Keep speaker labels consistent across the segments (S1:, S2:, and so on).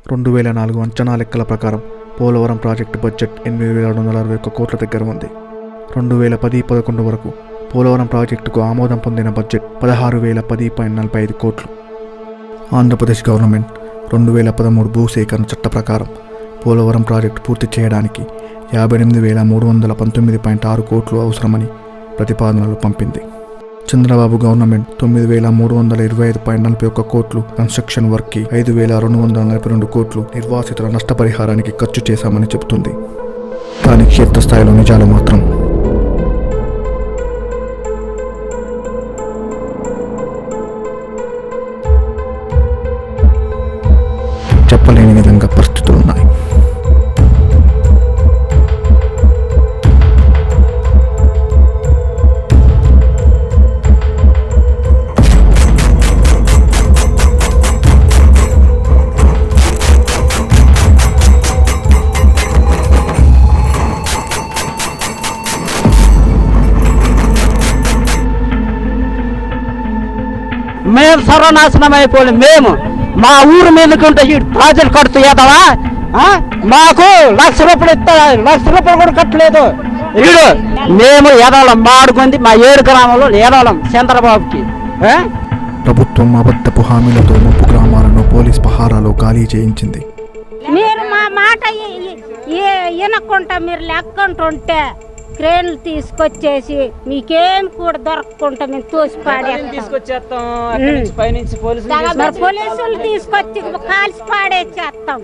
S1: 2004 అంచనా లెక్కల ప్రకారం పోలవరం ప్రాజెక్టు బడ్జెట్ 8,261 కోట్ల దగ్గర ఉంది. 2010-11 వరకు పోలవరం ప్రాజెక్టుకు ఆమోదం పొందిన బడ్జెట్ 16,010.45 కోట్లు. ఆంధ్రప్రదేశ్ గవర్నమెంట్ 2013 భూసేకరణ చట్ట ప్రకారం పోలవరం ప్రాజెక్టు పూర్తి చేయడానికి 58,319.6 కోట్లు అవసరమని ప్రతిపాదనలు పంపింది. చంద్రబాబు గవర్నమెంట్ 9,325.41 కోట్లు కన్స్ట్రక్షన్ వర్క్కి 5,242 కోట్లు నిర్వాసితుల నష్టపరిహారానికి ఖర్చు చేశామని చెబుతుంది. కానీ క్షేత్రస్థాయిలో నిజాలు మాత్రం చెప్పలేని విధంగా పరిస్థితులున్నాయి.
S2: మేము సర్వనాశనం అయిపోయి మేము మా ఊరు మీదకుంటే ఈ ప్రాజెక్ట్ కడుతూ ఏదవా మాకు ₹1,00,000 ఇస్తా, ₹1,00,000 కూడా కట్టలేదు. వీడు మేము ఏదోళం మాడుకుంది మా 7 గ్రామంలో ఏదోళం చంద్రబాబుకి.
S1: ప్రభుత్వం అబద్ధపు హామీలతో ముప్పు గ్రామాలను పోలీస్ పహారాలో ఖాళీ చేయించింది.
S3: మీరు మా మాట వినకుండా మీరు లెక్కంటుంటే క్రేన్లు తీసుకొచ్చేసి మీకేం కూడా దొరకకుండా మేము తోసిపాడేస్తాం. పోలీసులు తీసుకొచ్చి కాల్చి పాడేసేస్తాం.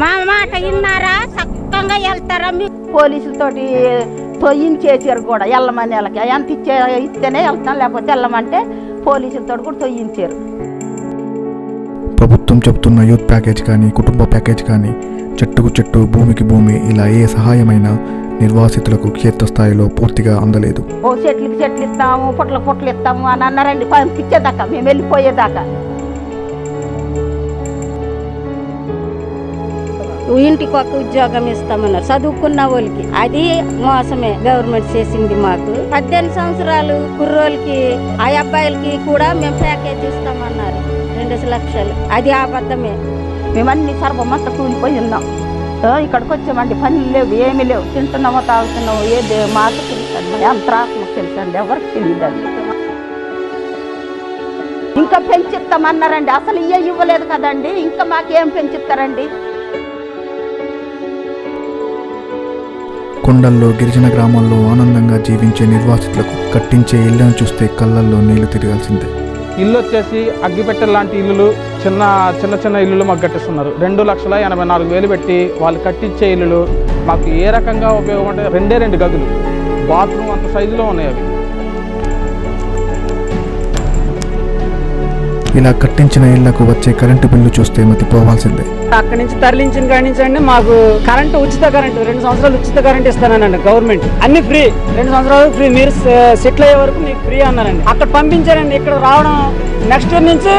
S3: మా మాట విన్నారా? చక్కగా వెళ్తారా?
S4: పోలీసులతోటి తొయ్యించేసారు కూడా వెళ్ళమని. వాళ్ళకి ఎంత ఇస్తేనే వెళ్తాం, లేకపోతే వెళ్ళమంటే పోలీసులతో కూడా తొయ్యించారు.
S1: ప్రభుత్వం చెబుతున్న యూత్ ప్యాకేజ్ కానీ కుటుంబ ప్యాకేజ్ కానీ చెట్టుకు చెట్టు భూమికి భూమి ఇలా ఏ సహాయమైనా నిర్వాసితులకు క్షేత్రస్థాయిలో పూర్తిగా అందలేదు.
S4: ఓ చెట్లు ఇస్తాము, పొట్లు ఇస్తాము అని అన్నారండి. పంపించేదాకా మేము వెళ్ళిపోయేదాకా.
S3: ఇంటికి ఒక ఉద్యోగం ఇస్తామన్నారు చదువుకున్న వాళ్ళకి. అది మోసమే గవర్నమెంట్ చేసింది మాకు. 18 సంవత్సరాలు కుర్రోళ్ళకి ఆ అబ్బాయిలకి కూడా మేము ప్యాకేజ్ ఇస్తామన్నారు 2 లక్షలు. అది అబద్ధమే.
S4: మేమన్నీ సర్వమంతా కూలిపోయి ఉన్నాం. ఇక్కడికి వచ్చామండి, పనులు లేవు, ఏమీ లేవు. తింటున్నామో తాగుతున్నామో ఏదే మాకు తెలుసండి, అంతరాత్మకు తెలుసండి, ఎవరికి తెలియదండి. ఇంకా పెంచిస్తామన్నారండి. అసలు ఇవ్వలేదు కదండి, ఇంకా మాకేం పెంచిస్తారండి?
S1: కొండల్లో గిరిజన గ్రామాల్లో ఆనందంగా జీవించే నిర్వాసితులకు కట్టించే ఇళ్లను చూస్తే కళ్ళల్లో నీళ్లు తిరగాల్సిందే.
S5: ఇల్లు వచ్చేసి అగ్గిపెట్టెల లాంటి ఇల్లులు, చిన్న చిన్న ఇల్లులు మాకు కట్టిస్తున్నారు. 2,84,000 పెట్టి వాళ్ళు కట్టించే ఇల్లులు మాకు ఏ రకంగా ఉపయోగపడే 2 గదులు, బాత్రూమ్ అంత సైజులో ఉన్నాయి అవి.
S1: ఇలా కట్టించిన ఇళ్లకు వచ్చే కరెంటు బిల్లు చూస్తే మతిపోవాల్సిందే.
S2: అక్కడి నుంచి తరలించిన కాడి నుంచి అండి మాకు కరెంటు ఉచిత కరెంటు 2 సంవత్సరాలు ఉచిత కరెంట్ ఇస్తానండి గవర్నమెంట్. అన్ని ఫ్రీ, 2 సంవత్సరాలు ఫ్రీ. మీరు సెటిల్ అయ్యే వరకు మీకు ఫ్రీ అన్నారండి. అక్కడ పంపించారండి. ఇక్కడ రావడం నెక్స్ట్ ఇయర్ నుంచి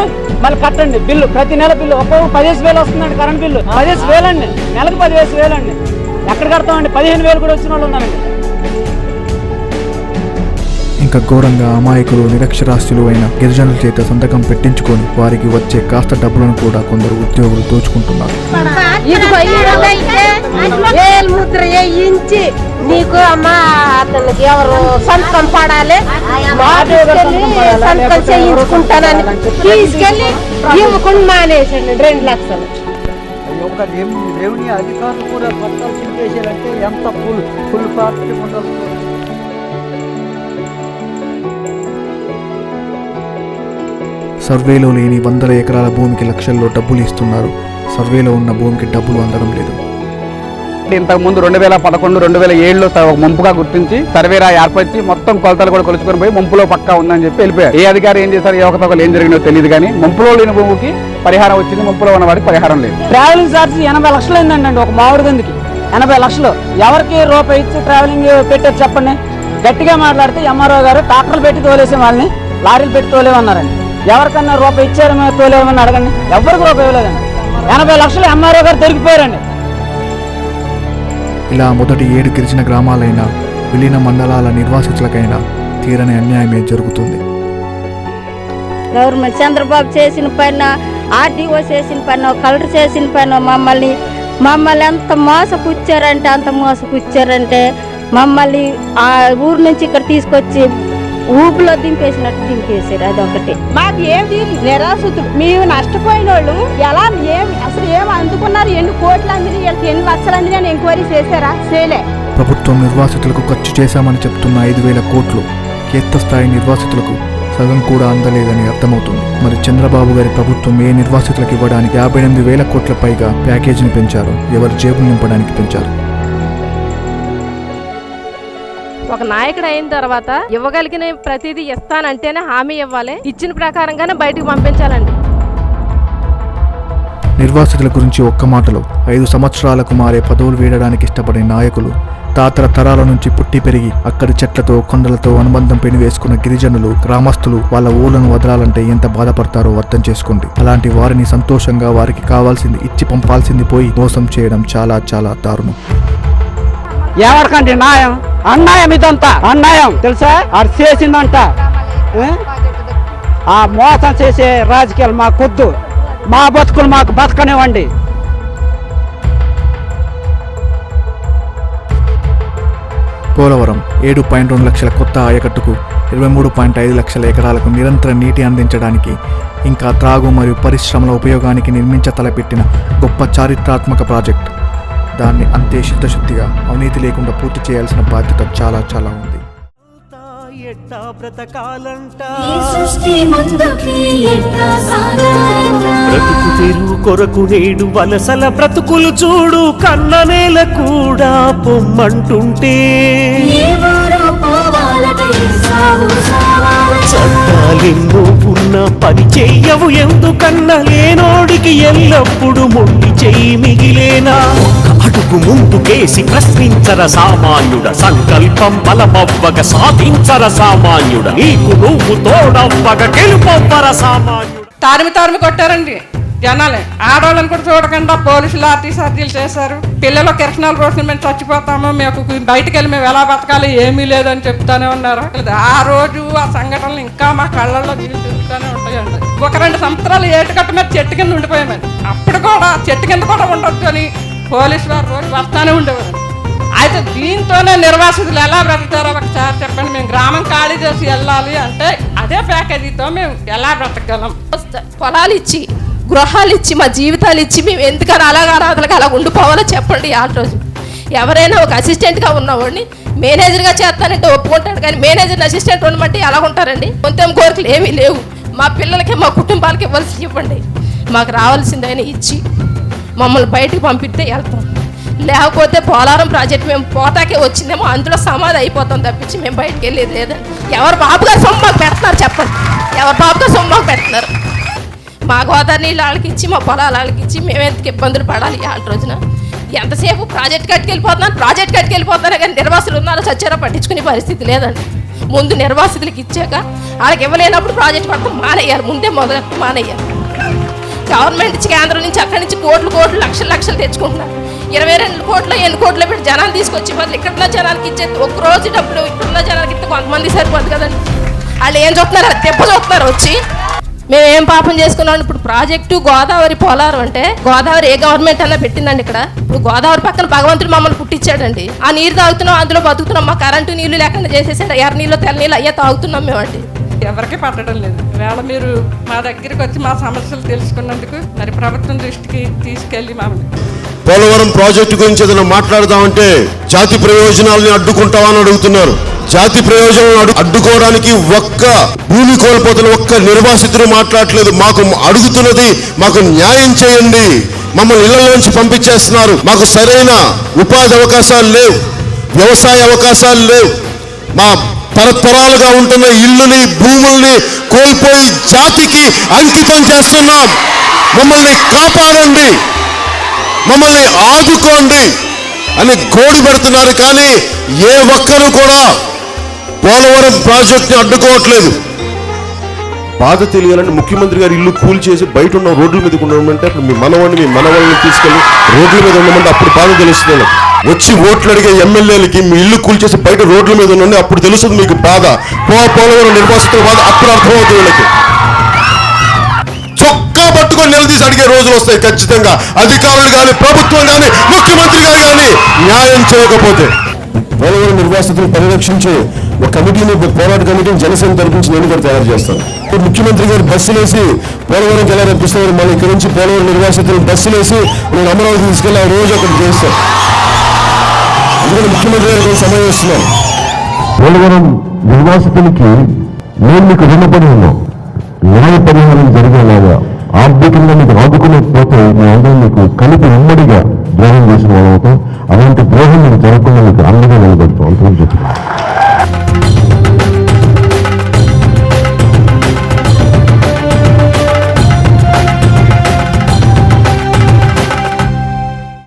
S2: మళ్ళీ కట్టండి బిల్లు, ప్రతి నెల బిల్లు. ఒక్కొక్క 15,000 వస్తుందండి కరెంట్ బిల్లు. 15,000 అండి, నెలకు 15,000 అండి. ఎక్కడ కడతామండి? 15,000 కూడా వచ్చిన వాళ్ళు ఉన్నారండి.
S1: ఇంకా ఘోరంగా అమాయకులు నిరక్షరాస్యులు అయిన గిరిజనుల చేత సంతకం పెట్టించుకొని వారికి వచ్చే కాస్త డబ్బులను కూడా కొందరు ఉద్యోగులు దోచుకుంటున్నారు.
S3: ముద్ర వేయించి నీకు అమ్మా అతనికి ఎవరు సంతకం పడాలి, సంతకం చేయించుకుంటానని తీసుకెళ్ళి ఇవ్వకుండా మానేసండి 2 లక్షలు.
S6: రెవెన్యూ అధికారులు కూడా పట్టాలు చింపేశారంటే ఎంత ఫుల్ పార్టీ ఉండదు.
S1: సర్వేలో లేని 100 ఎకరాల భూమికి లక్షల్లో డబ్బులు ఇస్తున్నారు. సర్వేలో ఉన్న భూమికి డబ్బులు అందడం లేదు.
S5: ఇంతకుముందు 2011, 2007లో ముంపుగా గుర్తించి సర్వేరా ఏర్పరిచి మొత్తం కొలతలు కూడా కొలుచుకొని పోయి ముంపులో పక్కా ఉందని చెప్పి వెళ్ళిపోయారు. ఏ అధికారి ఏం చేశారు, ఏ ఒకతొకరు ఏం జరిగినో తెలియదు. కానీ ముంపులో లేని భూమికి పరిహారం వచ్చింది, ముంపులో ఉన్న వాడికి పరిహారం లేదు.
S2: ట్రావెలింగ్ ఛార్జ్ 80 లక్షలు అయిందండి ఒక మామిడి గందికి. 80 లక్షలు ఎవరికి రూపాయి ఇచ్చి ట్రావెలింగ్ పెట్టారు చెప్పండి? గట్టిగా మాట్లాడితే ఎంఆర్ఓ గారు ట్రాక్టర్లు పెట్టి తోలేసే వాళ్ళని లారీలు పెట్టి తోలేమన్నారండి. ఎవరికన్నా రూపాయి ఇచ్చారు మేము తోలేమని అడగండి, ఎవరికి రూపాయి ఇవ్వలేదండి. 80 లక్షలు ఎంఆర్ఓ గారు దొరికిపోయారండి.
S1: ఇలా మొదటి 7 గిరిజన గ్రామాలైన విలీన మండలాల నిర్వాసితులకైనా తీరని అన్యాయమే జరుగుతుంది.
S3: గవర్నమెంట్ చంద్రబాబు చేసిన పైన ఆర్డీఓ చేసిన పనో కలెక్టర్ చేసిన పనో మమ్మల్ని ఎంత మోసపుచ్చారంటే అంత మోసపుచ్చారంటే మమ్మల్ని ఆ ఊరు నుంచి ఇక్కడ తీసుకొచ్చి ఊపిలో దింపేసినట్టు దింపేశారు. అదొకటి
S4: మాకు ఏది నిరాశితులు, మేము నష్టపోయిన వాళ్ళు ఎలా అసలు ఏం అందుకున్నారు, ఎన్ని కోట్లు అందిని, వీళ్ళకి ఎన్ని లక్షలు అందిని అని ఎంక్వైరీ చేశారా? చేయలే.
S1: ప్రభుత్వం నిర్వాసితులకు ఖర్చు చేశామని చెప్తున్న 5,000 కోట్లు క్షేత్రస్థాయి నిర్వాసితులకు సగం కూడా అందలేదని అర్థమవుతుంది. మరి చంద్రబాబు గారి ప్రభుత్వం ఏ నిర్వాసితులకు ఇవ్వడానికి 58,000 కోట్ల పైగా ప్యాకేజీని పెంచారు? ఎవరి జేబులు నింపడానికి పెంచారు?
S7: ఒక నాయకుడు అయిన తర్వాత ఇవ్వగలిగిన ప్రతిదీ ఇస్తానంటేనే హామీ ఇవ్వాలి, ఇచ్చిన ప్రకారంగానే బయటకు పంపించాలండి.
S1: నిర్వాసితుల గురించి ఒక్క మాటలో 5 సంవత్సరాలకు మారే పదవులు వీడడానికి ఇష్టపడే నాయకులు, తాతల తరాల నుంచి పుట్టి పెరిగి అక్కడి చెట్లతో కొండలతో అనుబంధం పెనివేసుకున్న గిరిజనులు, గ్రామస్తులు వాళ్ళ ఊళ్ళను వదలాలంటే ఎంత బాధపడతారో అర్థం చేసుకోండి. అలాంటి వారిని సంతోషంగా వారికి కావాల్సింది ఇచ్చి పంపాల్సింది పోయి మోసం చేయడం చాలా చాలా దారుణం.
S2: ఎవరికండి న్యాయం? అన్యాయం, ఇదంతా అన్యాయం తెలుసా? అది చేసిందంట. ఆ మోసం చేసే రాజకీయాలు మాకొద్దు, మా బతుకులు మాకు బతకనివ్వండి.
S1: పోలవరం 7.2 లక్షల కొత్త ఆయకట్టుకు 23.5 లక్షల ఎకరాలకు నిరంతర నీటి అందించడానికి, ఇంకా త్రాగు మరియు పరిశ్రమల ఉపయోగానికి తలపెట్టిన గొప్ప చారిత్రాత్మక ప్రాజెక్ట్. దాన్ని అంతే చిత్తశుద్ధిగా అవినీతి లేకుండా పూర్తి చేయాల్సిన బాధ్యత చాలా చాలా ఉంది.
S8: బ్రతుకు తెరువు కొరకు నేడు వలసల బ్రతుకులు చూడు, కన్న నేల కూడా పొమ్మంటుంటే చట్టాలెన్నో ఉన్న పని చెయ్యవు ఎందుకన్నా, లేనోడికి ఎల్లప్పుడు మొండి చెయ్యి మిగిలేనా? అడుగు ముందుకేసి ప్రశ్నించర సామాన్యుడ, సంకల్పం బలమవ్వగ సాధించర సామాన్యుడ, నీకు నువ్వు తోడవ్వగ గెలుపవ్వర సామాన్యుడ.
S9: తారిమి కొట్టారండి జనాలే. ఆడవాళ్ళని కూడా చూడకుండా పోలీసులు లాఠీచార్జీలు చేశారు. పిల్లలు కిరసనాలు రోజున మేము చచ్చిపోతాము, మేము బయటకు వెళ్ళి మేము ఎలా బతకాలి ఏమీ లేదని చెప్తానే ఉన్నారు. ఆ రోజు ఆ సంఘటనలు ఇంకా మా కళ్ళల్లో నీళ్ళు తిరుగుతూనే ఉంటాయండి. 1-2 సంవత్సరాలు ఏటుకట్ట మీద చెట్టు కింద ఉండిపోయామని, అప్పుడు కూడా చెట్టు కింద కూడా ఉండొచ్చు అని పోలీసు వారు రోజు వస్తానే ఉండేవారు. అయితే దీంతోనే నిర్వాసితులు ఎలా బ్రతుకుతారో ఒకసారి చెప్పండి. మేము గ్రామం ఖాళీ చేసి వెళ్ళాలి అంటే అదే ప్యాకేజీతో మేము ఎలా బ్రతకగలం?
S7: పొలాలు ఇచ్చి, గృహాలు ఇచ్చి, మా జీవితాలు ఇచ్చి మేము ఎందుకని అనాథలకు అలా ఉండిపోవాలో చెప్పండి. ఆ రోజు ఎవరైనా ఒక అసిస్టెంట్గా ఉన్నవాడిని మేనేజర్గా చేస్తానంటే ఒప్పుకుంటాడు, కానీ మేనేజర్ని అసిస్టెంట్ ఉండమంటే ఎలా ఉంటారండి? కొంచెం కోరికలు ఏమీ లేవు. మా పిల్లలకి మా కుటుంబాలకి ఇవ్వాల్సి ఇవ్వండి, మాకు రావాల్సిందని ఇచ్చి మమ్మల్ని బయటకు పంపిస్తే వెళ్తాం. లేకపోతే పోలవరం ప్రాజెక్ట్ మేము పోటాకే వచ్చిందేమో అందులో సమాధి అయిపోతాం తప్పించి మేము బయటకు వెళ్ళేది లేదండి. ఎవరు బాబుగారు సొమ్ము మాకు పెడుతున్నారు చెప్పండి? ఎవరు బాబుగారు సొమ్ము మాకు పెడుతున్నారు? మా గోదావరి నీళ్ళు వాళ్ళకి ఇచ్చి, మా పొలాలు వాళ్ళకి ఇచ్చి మేము ఎందుకు ఇబ్బందులు పడాలి? ఆ రోజున ఎంతసేపు ప్రాజెక్ట్ కట్టుకెళ్ళిపోతున్నాను కానీ నిర్వాసులు ఉన్నారో చచ్చారో పట్టించుకునే పరిస్థితి లేదండి. ముందు నిర్వాసితులకు ఇచ్చాక వాళ్ళకి ఇవ్వలేనప్పుడు ప్రాజెక్ట్ పడతాం మానేయాలి, ముందే మొదలు మానేయాలి. గవర్నమెంట్ నుంచి కేంద్రం నుంచి అక్కడి నుంచి కోట్లు లక్షలు తెచ్చుకుంటున్నారు. 22 కోట్లు ఎన్ని కోట్లు పెట్టి జనాన్ని తీసుకొచ్చి బదులు ఇక్కడున్న జనానికి ఇచ్చే ఒక్క రోజు డబ్బులు ఇక్కడున్న జనానికి ఇస్తే కొంతమంది సరిపోదు కదండి. వాళ్ళు ఏం చూస్తున్నారు? దెబ్బ చూస్తున్నారు వచ్చి. మేమేం పాపం చేసుకున్నాం? ఇప్పుడు ప్రాజెక్టు గోదావరి పోలవరం అంటే గోదావరి ఏ గవర్నమెంట్ అన్నా పెట్టిందండి ఇక్కడ? ఇప్పుడు గోదావరి పక్కన భగవంతుడు మమ్మల్ని పుట్టించాడండి. ఆ నీరు తాగుతున్నాం, అందులో బతుకుతున్నాం. మా కరెంటు నీళ్లు లేకుండా చేసేసాడు. ఎర్ర నీళ్ళు తెల్ల నీళ్ళు అయ్యే తాగుతున్నాం మేమండి.
S9: ఎవరికి పట్టడం లేదు. వేళ మీరు మా దగ్గరికి వచ్చి మా సమస్యలు తెలుసుకున్నందుకు మరి ప్రభుత్వం దృష్టికి తీసుకెళ్ళి మమ్మల్ని
S10: పోలవరం ప్రాజెక్టు గురించి ఏదైనా మాట్లాడదామంటే జాతి ప్రయోజనాలని అడ్డుకుంటావా అని అడుగుతున్నారు. జాతి ప్రయోజనాలను అడ్డుకోవడానికి ఒక్క భూమి కోల్పోతున్న ఒక్క నిర్వాసితులు మాట్లాడట్లేదు. మాకు అడుగుతున్నది మాకు న్యాయం చేయండి, మమ్మల్ని ఇళ్లలోంచి పంపించేస్తున్నారు, మాకు సరైన ఉపాధి అవకాశాలు లేవు, వ్యవసాయ అవకాశాలు లేవు, మా తరతరాలుగా ఉంటున్న ఇల్లుని భూముల్ని కోల్పోయి జాతికి అంకితం చేస్తున్నాం, మమ్మల్ని కాపాడండి, మమ్మల్ని ఆదుకోండి అని గోడు పెడుతున్నారు. కానీ ఏ ఒక్కరు కూడా పోలవరం ప్రాజెక్ట్ని అడ్డుకోవట్లేదు. బాధ తెలియాలని ముఖ్యమంత్రి గారు ఇల్లు కూల్ చేసి బయట ఉన్న రోడ్ల మీద ఉండమంటే అప్పుడు మీ మనవాళ్ళని తీసుకెళ్ళి రోడ్ల మీద ఉండమంటే అప్పుడు బాధ తెలుస్తుంది. వచ్చి ఓట్లు అడిగే ఎమ్మెల్యేలకి మీ ఇల్లు కూల్ చేసి బయట రోడ్ల మీద ఉండండి, అప్పుడు తెలుస్తుంది మీకు బాధ. పోలవరం నిర్వాసితుల బాధ అప్పుడు అర్థమవుతుంది వీళ్ళకి. చొక్కా పట్టుకొని నిలదీసి అడిగే రోజులు వస్తాయి ఖచ్చితంగా. అధికారులు కానీ, ప్రభుత్వం కానీ, ముఖ్యమంత్రి గారు కానీ న్యాయం చేయకపోతే. పోలవరం నిర్వాసితులను పరిరక్షించే ఒక కమిటీని, పోరాట కమిటీని జనసేన తరపు నుంచి నేను కూడా తయారు చేస్తాను. ముఖ్యమంత్రి గారు బస్సులేసి పోలవరం ఎలా రప్పిస్తున్నారు, మళ్ళీ ఇక్కడ నుంచి పోలవరం నిర్వాసితులను బస్సులేసి నేను అమరావతి తీసుకెళ్ళి ఆ రోజు అక్కడ చేస్తాను. ఎందుకంటే ముఖ్యమంత్రి గారు సమయం ఇస్తున్నాను.
S11: పోలవరం నిర్వాసితులకి మేము మీకు రుణపడి ఉన్నాం. న్యాయ పరిహారం జరిగేలాగా ఆర్థికంగా మీకు ఆదుకోలేకపోతే మీ అందరం మీకు కలిపి ఉమ్మడిగా ద్రోహం చేసిన వాళ్ళతో అలాంటి ద్రోహం మీకు జరగకుండా మీకు